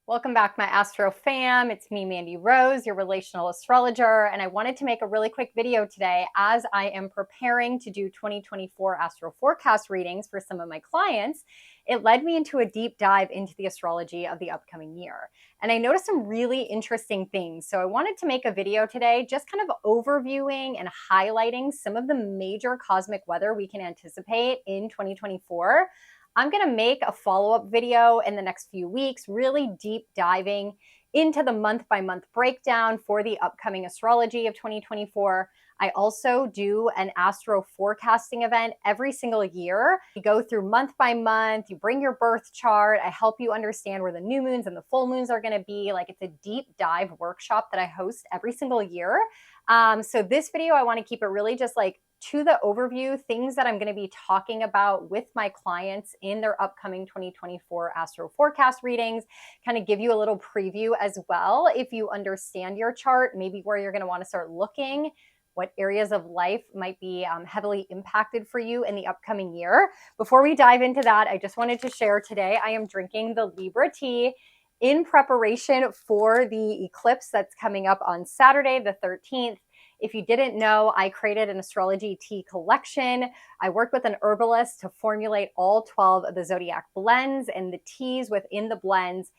Welcome back, my Astro fam. It's me, Mandy Rose, your relational astrologer, and I wanted to make a really quick video today as I am preparing to do 2024 Astro Forecast readings for some of my clients. It led me into a deep dive into the astrology of the upcoming year, and I noticed some really interesting things. So I wanted to make a video today just kind of overviewing and highlighting some of the major cosmic weather we can anticipate in 2024. I'm going to make a follow-up video in the next few weeks, really deep diving into the month-by-month breakdown for the upcoming astrology of 2024. I also do an astro forecasting event every single year. You go through month by month, you bring your birth chart, I help you understand where the new moons and the full moons are going to be. Like, it's a deep dive workshop that I host every single year. So this video, I want to keep it really just like to the overview, things that I'm going to be talking about with my clients in their upcoming 2024 Astro Forecast readings, kind of give you a little preview as well. If you understand your chart, maybe where you're going to want to start looking, what areas of life might be heavily impacted for you in the upcoming year. Before we dive into that, I just wanted to share today, I am drinking the Libra tea in preparation for the eclipse that's coming up on Saturday, the 13th. If you didn't know, I created an astrology tea collection. I worked with an herbalist to formulate all 12 of the zodiac blends, and the teas within the blends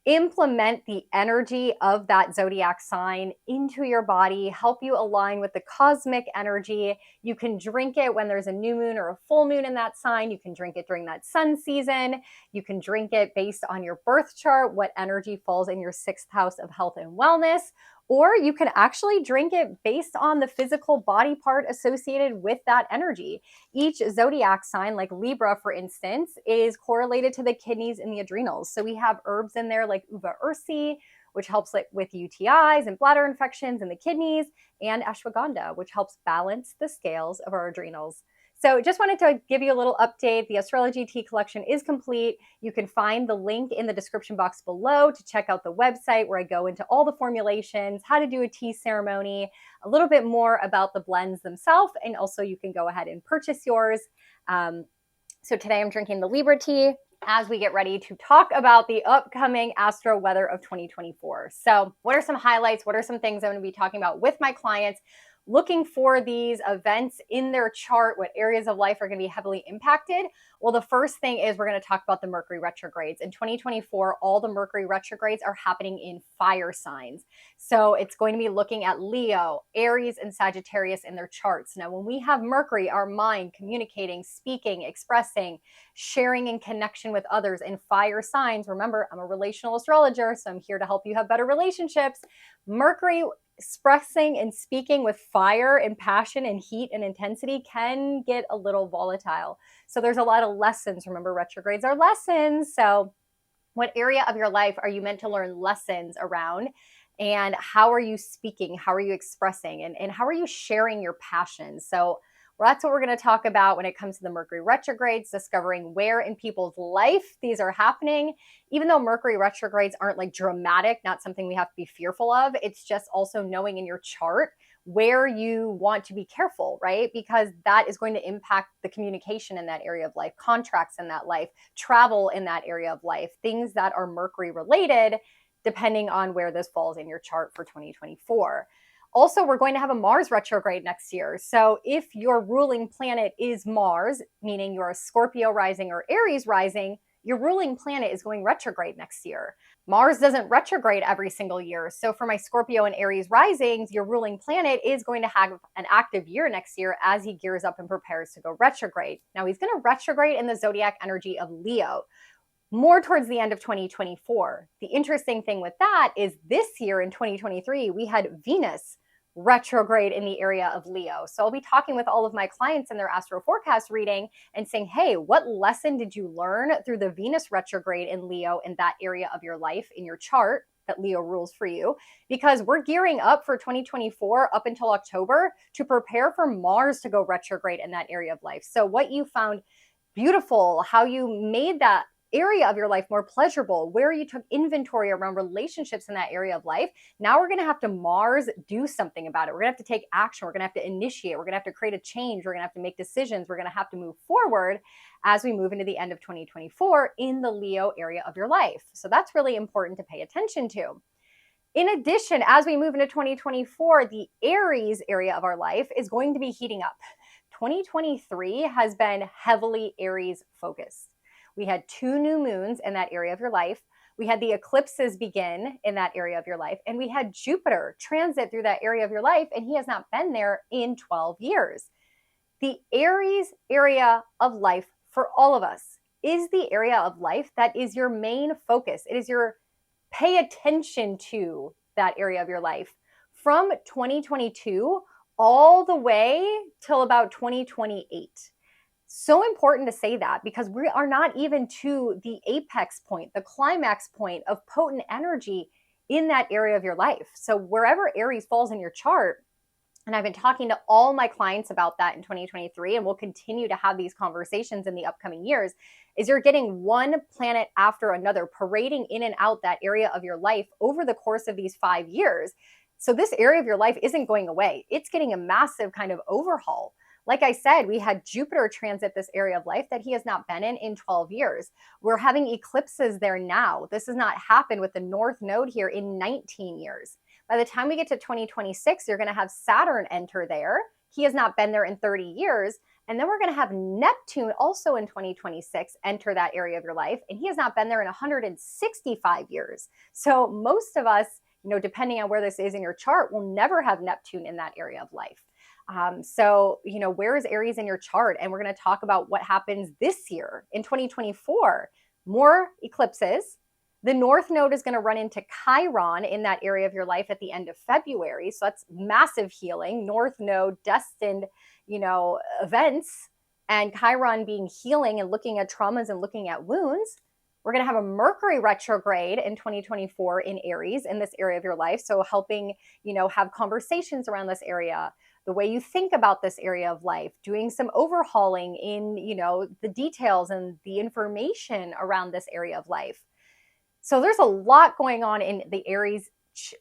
implement the energy of that zodiac sign into your body, help you align with the cosmic energy. You can drink it when there's a new moon or a full moon in that sign. You can drink it during that sun season. You can drink it based on your birth chart, what energy falls in your 6th house of health and wellness. Or you can actually drink it based on the physical body part associated with that energy. Each zodiac sign, like Libra, for instance, is correlated to the kidneys and the adrenals. So we have herbs in there like uva ursi, which helps with UTIs and bladder infections in the kidneys, and ashwagandha, which helps balance the scales of our adrenals. So just wanted to give you a little update. The astrology tea collection is complete. You can find the link in the description box below to check out the website where I go into all the formulations, how to do a tea ceremony, a little bit more about the blends themselves, and also you can go ahead and purchase yours. So today I'm drinking the Libra tea as we get ready to talk about the upcoming astro weather of 2024. So what are some highlights? What are some things I'm going to be talking about with my clients, looking for these events in their chart? What areas of life are going to be heavily impacted? Well, the first thing is we're going to talk about the Mercury retrogrades. In 2024, all the Mercury retrogrades are happening in fire signs. So it's going to be looking at Leo, Aries, and Sagittarius in their charts. Now, when we have Mercury, our mind, communicating, speaking, expressing, sharing in connection with others in fire signs. Remember, I'm a relational astrologer, so I'm here to help you have better relationships. Mercury expressing and speaking with fire and passion and heat and intensity can get a little volatile. So there's a lot of lessons. Remember, retrogrades are lessons. So what area of your life are you meant to learn lessons around? And how are you speaking? How are you expressing? And how are you sharing your passion? So that's what we're going to talk about when it comes to the Mercury retrogrades, discovering where in people's life these are happening. Even though Mercury retrogrades aren't like dramatic, not something we have to be fearful of, it's just also knowing in your chart where you want to be careful, right? Because that is going to impact the communication in that area of life, contracts in that life, travel in that area of life, things that are Mercury related, depending on where this falls in your chart for 2024. Also, we're going to have a Mars retrograde next year. So if your ruling planet is Mars, meaning you're a Scorpio rising or Aries rising, your ruling planet is going retrograde next year. Mars doesn't retrograde every single year. So for my Scorpio and Aries risings, your ruling planet is going to have an active year next year as he gears up and prepares to go retrograde. Now, he's going to retrograde in the zodiac energy of Leo, more towards the end of 2024. The interesting thing with that is this year in 2023, we had Venus retrograde in the area of Leo. So I'll be talking with all of my clients in their Astro Forecast reading and saying, hey, what lesson did you learn through the Venus retrograde in Leo in that area of your life in your chart that Leo rules for you? Because we're gearing up for 2024 up until October to prepare for Mars to go retrograde in that area of life. So what you found beautiful, how you made that area of your life more pleasurable, where you took inventory around relationships in that area of life. Now we're going to have to Mars do something about it. We're going to have to take action. We're going to have to initiate. We're going to have to create a change. We're going to have to make decisions. We're going to have to move forward as we move into the end of 2024 in the Leo area of your life. So that's really important to pay attention to. In addition, as we move into 2024, the Aries area of our life is going to be heating up. 2023 has been heavily Aries focused. We had 2 new moons in that area of your life. We had the eclipses begin in that area of your life, and we had Jupiter transit through that area of your life, and he has not been there in 12 years. The Aries area of life for all of us is the area of life that is your main focus. It is your pay attention to that area of your life from 2022 all the way till about 2028. So important to say that because we are not even to the apex point, the climax point of potent energy in that area of your life. So wherever Aries falls in your chart, and I've been talking to all my clients about that in 2023, and we'll continue to have these conversations in the upcoming years, is you're getting one planet after another parading in and out that area of your life over the course of these 5 years. So this area of your life isn't going away. It's getting a massive kind of overhaul. Like I said, we had Jupiter transit this area of life that he has not been in 12 years. We're having eclipses there now. This has not happened with the North Node here in 19 years. By the time we get to 2026, you're going to have Saturn enter there. He has not been there in 30 years. And then we're going to have Neptune also in 2026 enter that area of your life. And he has not been there in 165 years. So most of us, depending on where this is in your chart, will never have Neptune in that area of life. So where is Aries in your chart? And we're going to talk about what happens this year in 2024. More eclipses. The North Node is going to run into Chiron in that area of your life at the end of February. So that's massive healing. North Node destined, events, and Chiron being healing and looking at traumas and looking at wounds. We're going to have a Mercury retrograde in 2024 in Aries in this area of your life. So helping, have conversations around this area, the way you think about this area of life, doing some overhauling in, the details and the information around this area of life. So there's a lot going on in the Aries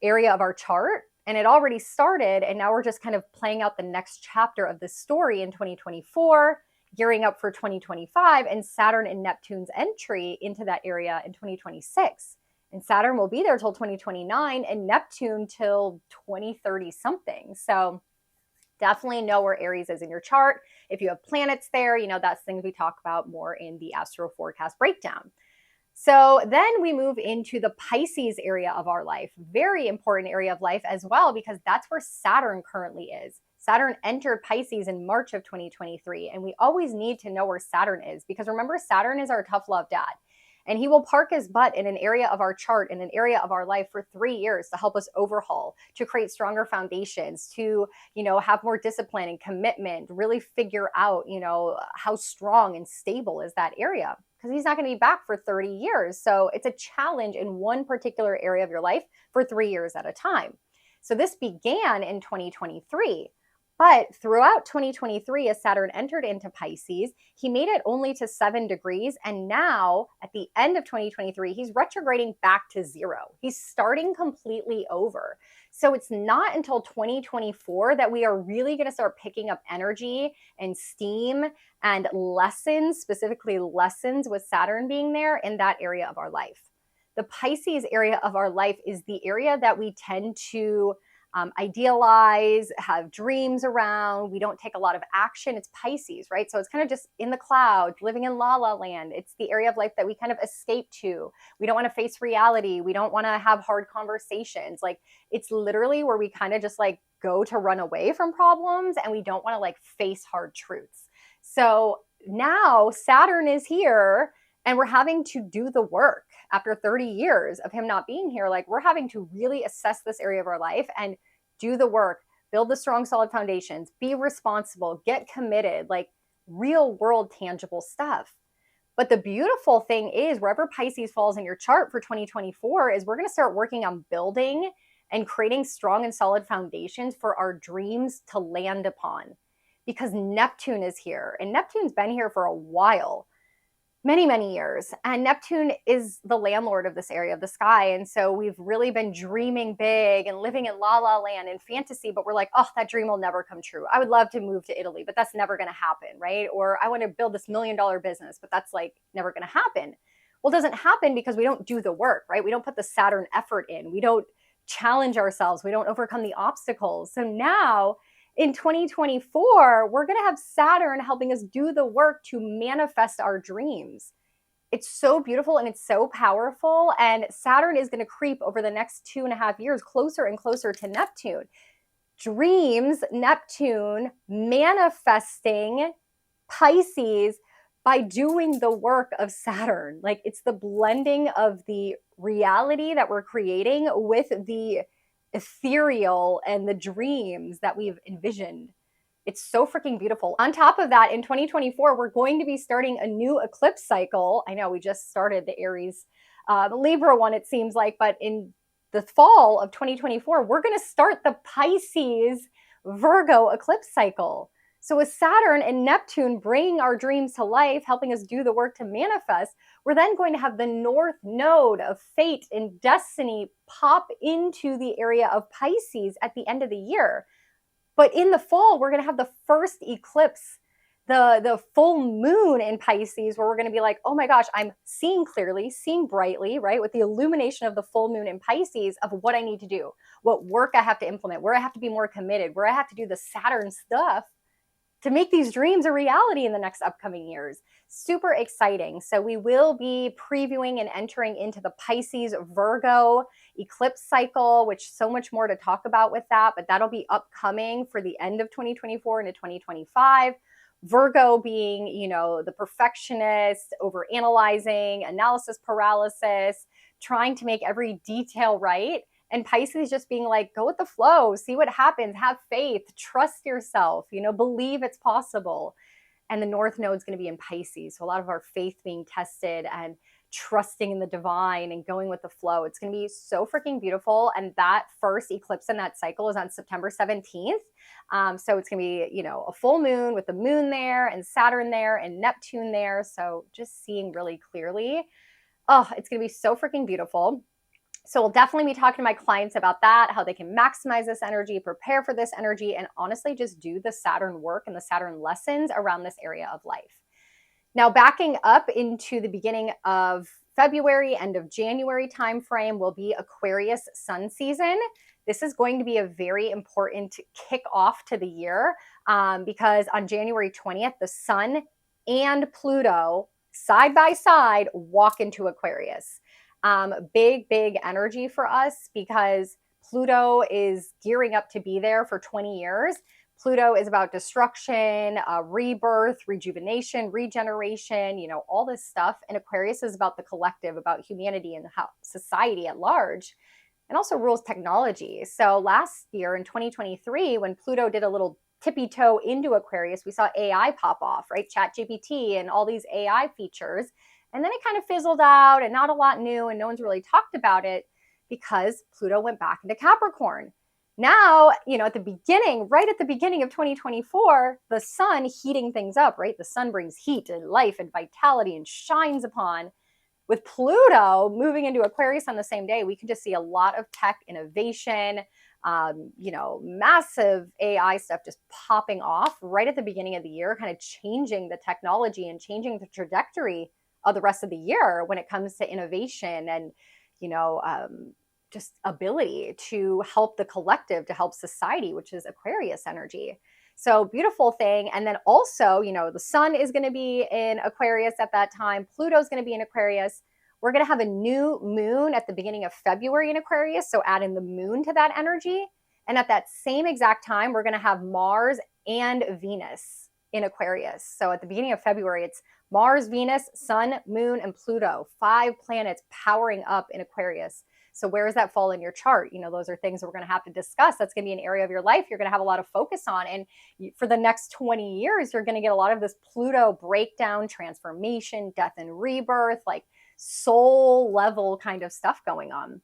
area of our chart, and it already started, and now we're just kind of playing out the next chapter of this story in 2024, gearing up for 2025, and Saturn and Neptune's entry into that area in 2026. And Saturn will be there till 2029, and Neptune till 2030 something. So definitely know where Aries is in your chart. If you have planets there, that's things we talk about more in the Astro Forecast breakdown. So then we move into the Pisces area of our life. Very important area of life as well, because that's where Saturn currently is. Saturn entered Pisces in March of 2023, and we always need to know where Saturn is, because remember, Saturn is our tough love dad, and he will park his butt in an area of our chart, in an area of our life for 3 years to help us overhaul, to create stronger foundations, to, have more discipline and commitment, really figure out, how strong and stable is that area. Because he's not going to be back for 30 years. So it's a challenge in one particular area of your life for 3 years at a time. So this began in 2023. But throughout 2023, as Saturn entered into Pisces, he made it only to 7 degrees. And now at the end of 2023, he's retrograding back to 0. He's starting completely over. So it's not until 2024 that we are really going to start picking up energy and steam and lessons, specifically lessons with Saturn being there in that area of our life. The Pisces area of our life is the area that we tend to idealize, have dreams around. We don't take a lot of action. It's Pisces, right? So it's kind of just in the clouds, living in la la land. It's the area of life that we kind of escape to. We don't want to face reality. We don't want to have hard conversations. Like, it's literally where we kind of just go to run away from problems, and we don't want to face hard truths. So now Saturn is here, and we're having to do the work after 30 years of him not being here. We're having to really assess this area of our life and do the work, build the strong, solid foundations, be responsible, get committed, real world, tangible stuff. But the beautiful thing is, wherever Pisces falls in your chart for 2024 is we're going to start working on building and creating strong and solid foundations for our dreams to land upon. Because Neptune is here, and Neptune's been here for a while. many, many years. And Neptune is the landlord of this area of the sky. And so we've really been dreaming big and living in la la land and fantasy, but we're like, oh, that dream will never come true. I would love to move to Italy, but that's never going to happen, right? Or I want to build this $1 million business, but that's like never going to happen. Well, it doesn't happen because we don't do the work, right? We don't put the Saturn effort in. We don't challenge ourselves. We don't overcome the obstacles. So now in 2024, we're going to have Saturn helping us do the work to manifest our dreams. It's so beautiful and it's so powerful. And Saturn is going to creep over the next 2.5 years closer and closer to Neptune. Dreams, Neptune, manifesting Pisces by doing the work of Saturn. Like, it's the blending of the reality that we're creating with the ethereal and the dreams that we've envisioned. It's so freaking beautiful. On top of that, in 2024, we're going to be starting a new eclipse cycle. I know we just started the Aries, Libra one, it seems like, but in the fall of 2024, we're going to start the Pisces Virgo eclipse cycle. So with Saturn and Neptune bringing our dreams to life, helping us do the work to manifest, we're then going to have the North Node of fate and destiny pop into the area of Pisces at the end of the year. But in the fall, we're going to have the first eclipse, the full moon in Pisces, where we're going to be like, oh my gosh, I'm seeing clearly, seeing brightly, right? With the illumination of the full moon in Pisces of what I need to do, what work I have to implement, where I have to be more committed, where I have to do the Saturn stuff to make these dreams a reality in the next upcoming years. Super exciting. So we will be previewing and entering into the Pisces Virgo eclipse cycle, which so much more to talk about with that, but that'll be upcoming for the end of 2024 into 2025. Virgo being, you know, the perfectionist, over analyzing, analysis paralysis, trying to make every detail right. And Pisces just being like, go with the flow, see what happens, have faith, trust yourself, you know, believe it's possible. And the North Node is going to be in Pisces. So a lot of our faith being tested and trusting in the divine and going with the flow. It's going to be so freaking beautiful. And that first eclipse in that cycle is on September 17th. So it's going to be, you know, a full moon with the moon there and Saturn there and Neptune there. So just seeing really clearly. Oh, it's going to be so freaking beautiful. So we'll definitely be talking to my clients about that, how they can maximize this energy, prepare for this energy, and honestly just do the Saturn work and the Saturn lessons around this area of life. Now, backing up into the beginning of February, end of January timeframe will be Aquarius sun season. This is going to be a very important kick off to the year because on January 20th, the sun and Pluto side by side walk into Aquarius. Big energy for us because Pluto is gearing up to be there for 20 years. Pluto is about destruction, rebirth, rejuvenation, regeneration, you know, all this stuff. And Aquarius is about the collective, about humanity and how society at large, and also rules technology. So last year in 2023, when Pluto did a little tippy toe into Aquarius, we saw AI pop off, right? ChatGPT and all these AI features. And then it kind of fizzled out and not a lot new, and no one's really talked about it because Pluto went back into Capricorn. Now, you know, at the beginning, right at the beginning of 2024, the sun heating things up, right? The sun brings heat and life and vitality and shines upon. With Pluto moving into Aquarius on the same day, we can just see a lot of tech innovation, you know, massive AI stuff just popping off right at the beginning of the year, kind of changing the technology and changing the trajectory of the rest of the year when it comes to innovation and, you know, just ability to help the collective, to help society, which is Aquarius energy. So beautiful thing. And then also, you know, the sun is going to be in Aquarius at that time. Pluto's going to be in Aquarius. We're going to have a new moon at the beginning of February in Aquarius. So add in the moon to that energy. And at that same exact time, we're going to have Mars and Venus in Aquarius. So at the beginning of February, it's Mars, Venus, Sun, Moon, and Pluto, 5 planets powering up in Aquarius. So where does that fall in your chart? You know, those are things we're going to have to discuss. That's going to be an area of your life you're going to have a lot of focus on. And for the next 20 years, you're going to get a lot of this Pluto breakdown, transformation, death and rebirth, like soul level kind of stuff going on.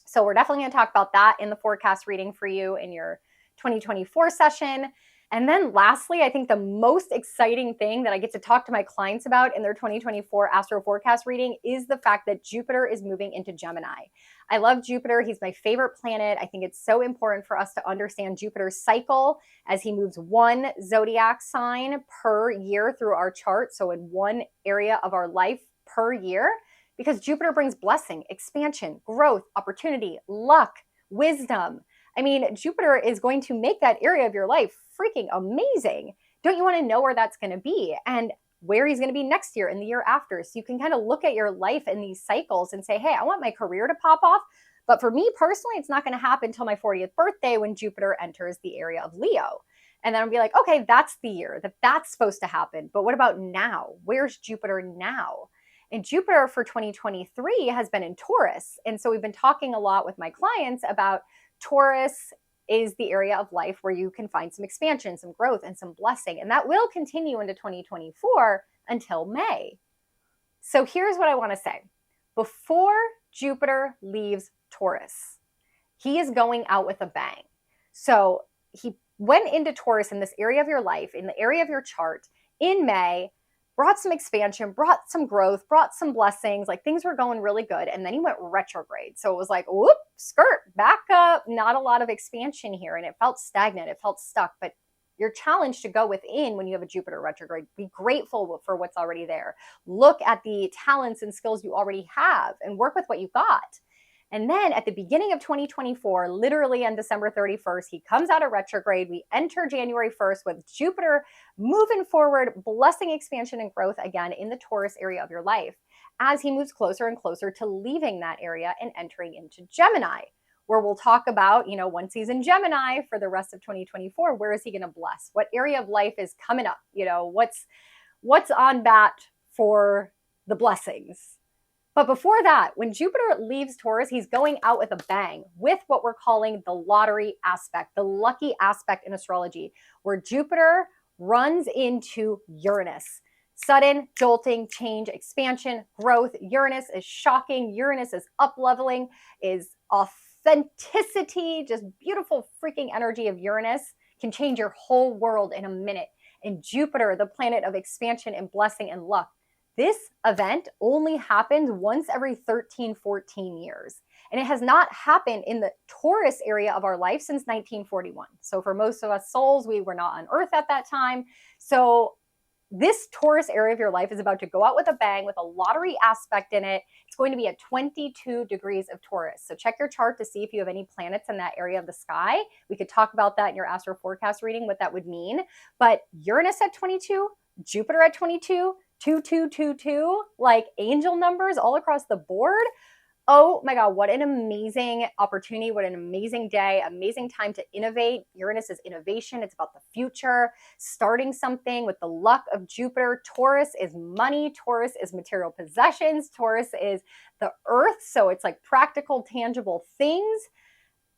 So we're definitely going to talk about that in the forecast reading for you in your 2024 session. And then lastly, I think the most exciting thing that I get to talk to my clients about in their 2024 Astro Forecast reading is the fact that Jupiter is moving into Gemini. I love Jupiter. He's my favorite planet. I think it's so important for us to understand Jupiter's cycle as he moves one zodiac sign per year through our chart. So in one area of our life per year, because Jupiter brings blessing, expansion, growth, opportunity, luck, wisdom. I mean, Jupiter is going to make that area of your life freaking amazing. Don't you want to know where that's going to be and where he's going to be next year and the year after? So you can kind of look at your life in these cycles and say, hey, I want my career to pop off. But for me personally, it's not going to happen until my 40th birthday when Jupiter enters the area of Leo. And then I'll be like, okay, that's the year that's supposed to happen. But what about now? Where's Jupiter now? And Jupiter for 2023 has been in Taurus. And so we've been talking a lot with my clients about Taurus is the area of life where you can find some expansion, some growth, and some blessing. And that will continue into 2024 until May. So here's what I want to say. Before Jupiter leaves Taurus, he is going out with a bang. So he went into Taurus in this area of your life, in the area of your chart in May, brought some expansion, brought some growth, brought some blessings, like things were going really good. And then he went retrograde. So it was like, whoop, skirt, back up, not a lot of expansion here. And it felt stagnant, it felt stuck. But you're challenged to go within when you have a Jupiter retrograde. Be grateful for what's already there. Look at the talents and skills you already have and work with what you got. And then at the beginning of 2024, literally on December 31st, he comes out of retrograde. We enter January 1st with Jupiter moving forward, blessing expansion and growth again in the Taurus area of your life as he moves closer and closer to leaving that area and entering into Gemini, where we'll talk about, once he's in Gemini for the rest of 2024, where is he going to bless? What area of life is coming up? What's on bat for the blessings? But before that, when Jupiter leaves Taurus, he's going out with a bang with what we're calling the lottery aspect, the lucky aspect in astrology, where Jupiter runs into Uranus. Sudden, jolting, change, expansion, growth. Uranus is shocking. Uranus is up-leveling, is authenticity, just beautiful freaking energy of Uranus can change your whole world in a minute. And Jupiter, the planet of expansion and blessing and luck, this event only happens once every 13, 14 years. And it has not happened in the Taurus area of our life since 1941. So for most of us souls, we were not on Earth at that time. So this Taurus area of your life is about to go out with a bang with a lottery aspect in it. It's going to be at 22 degrees of Taurus. So check your chart to see if you have any planets in that area of the sky. We could talk about that in your Astro Forecast reading, what that would mean. But Uranus at 22, Jupiter at 22, 2222, like angel numbers all across the board. Oh my God, what an amazing opportunity. What an amazing day, amazing time to innovate. Uranus is innovation. It's about the future, starting something with the luck of Jupiter. Taurus is money. Taurus is material possessions. Taurus is the earth. So it's like practical, tangible things.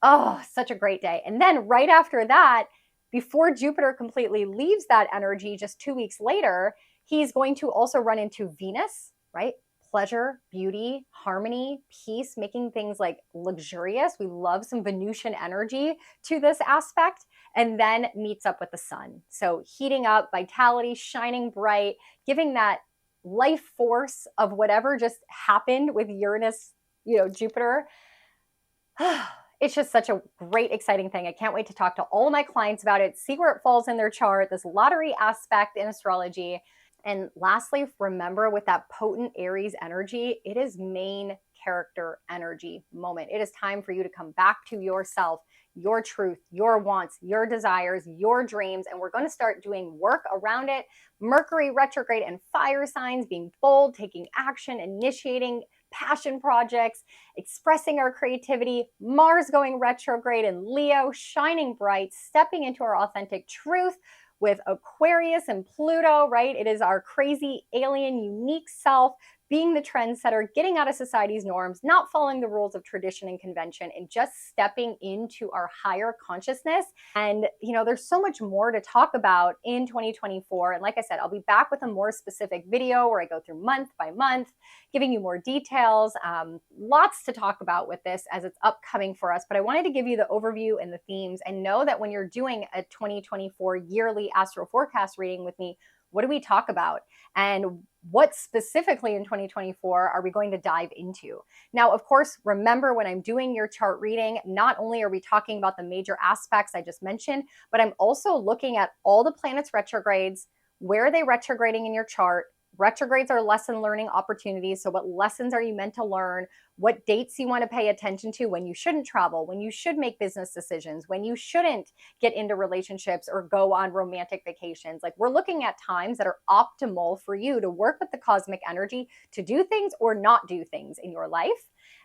Oh, such a great day. And then right after that, before Jupiter completely leaves that energy, just 2 weeks later, he's going to also run into Venus, right? Pleasure, beauty, harmony, peace, making things like luxurious. We love some Venusian energy to this aspect, and then meets up with the sun. So heating up, vitality, shining bright, giving that life force of whatever just happened with Uranus, Jupiter. It's just such a great, exciting thing. I can't wait to talk to all of my clients about it, see where it falls in their chart, this lottery aspect in astrology. And lastly, remember with that potent Aries energy, it is main character energy moment. It is time for you to come back to yourself, your truth, your wants, your desires, your dreams. And we're going to start doing work around it. Mercury retrograde and fire signs, being bold, taking action, initiating passion projects, expressing our creativity. Mars going retrograde and Leo, shining bright, stepping into our authentic truth. With Aquarius and Pluto, right? It is our crazy, alien, unique self being the trendsetter, getting out of society's norms, not following the rules of tradition and convention, and just stepping into our higher consciousness. And, there's so much more to talk about in 2024. And like I said, I'll be back with a more specific video where I go through month by month, giving you more details. Lots to talk about with this as it's upcoming for us. But I wanted to give you the overview and the themes, and know that when you're doing a 2024 yearly Astro Forecast reading with me, what do we talk about? And what specifically in 2024 are we going to dive into? Now, of course, remember when I'm doing your chart reading, not only are we talking about the major aspects I just mentioned, but I'm also looking at all the planets' retrogrades. Where are they retrograding in your chart? Retrogrades are lesson learning opportunities. So what lessons are you meant to learn? What dates you want to pay attention to, when you shouldn't travel, when you should make business decisions, when you shouldn't get into relationships or go on romantic vacations. Like, we're looking at times that are optimal for you to work with the cosmic energy to do things or not do things in your life.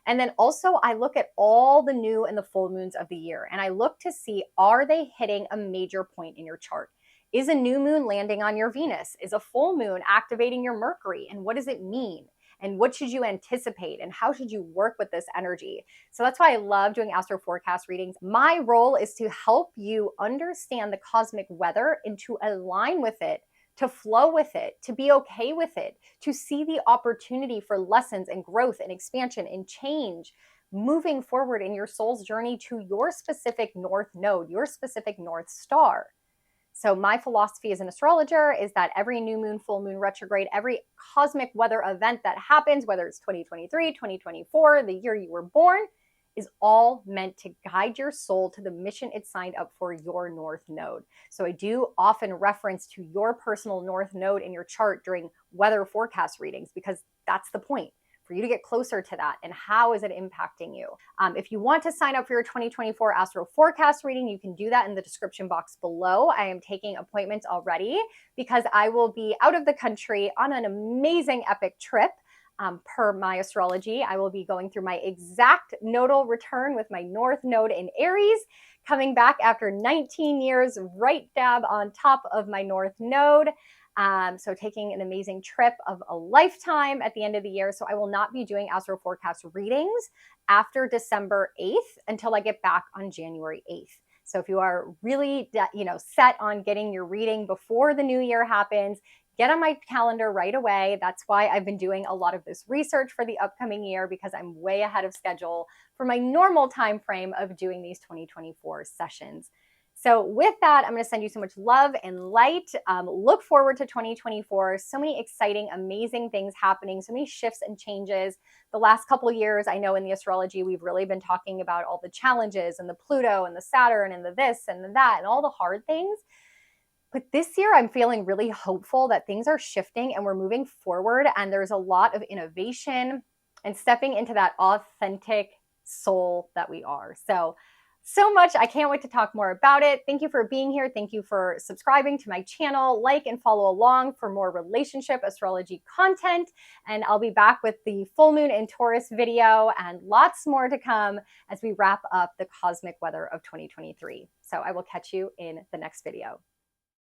And then also I look at all the new and the full moons of the year, and I look to see, are they hitting a major point in your chart? Is a new moon landing on your Venus? Is a full moon activating your Mercury? And what does it mean? And what should you anticipate? And how should you work with this energy? So that's why I love doing Astro Forecast readings. My role is to help you understand the cosmic weather and to align with it, to flow with it, to be okay with it, to see the opportunity for lessons and growth and expansion and change moving forward in your soul's journey to your specific North Node, your specific North Star. So my philosophy as an astrologer is that every new moon, full moon, retrograde, every cosmic weather event that happens, whether it's 2023, 2024, the year you were born, is all meant to guide your soul to the mission it signed up for, your North Node. So I do often reference to your personal North Node in your chart during weather forecast readings, because that's the point, for you to get closer to that. And how is it impacting you? If you want to sign up for your 2024 Astro Forecast reading, you can do that in the description box below. I am taking appointments already because I will be out of the country on an amazing epic trip. Per my astrology, I will be going through my exact nodal return with my North Node in Aries, coming back after 19 years, right dab on top of my North Node. So taking an amazing trip of a lifetime at the end of the year. So I will not be doing Astro Forecast readings after December 8th until I get back on January 8th. So if you are really, set on getting your reading before the new year happens, get on my calendar right away. That's why I've been doing a lot of this research for the upcoming year, because I'm way ahead of schedule for my normal time frame of doing these 2024 sessions. So with that, I'm going to send you so much love and light. Look forward to 2024. So many exciting, amazing things happening, so many shifts and changes. The last couple of years, I know in the astrology, we've really been talking about all the challenges and the Pluto and the Saturn and the this and the that and all the hard things. But this year, I'm feeling really hopeful that things are shifting and we're moving forward, and there's a lot of innovation and stepping into that authentic soul that we are. So much. I can't wait to talk more about it. Thank you for being here. Thank you for subscribing to my channel. Like and follow along for more relationship astrology content. And I'll be back with the full moon in Taurus video and lots more to come as we wrap up the cosmic weather of 2023. So I will catch you in the next video.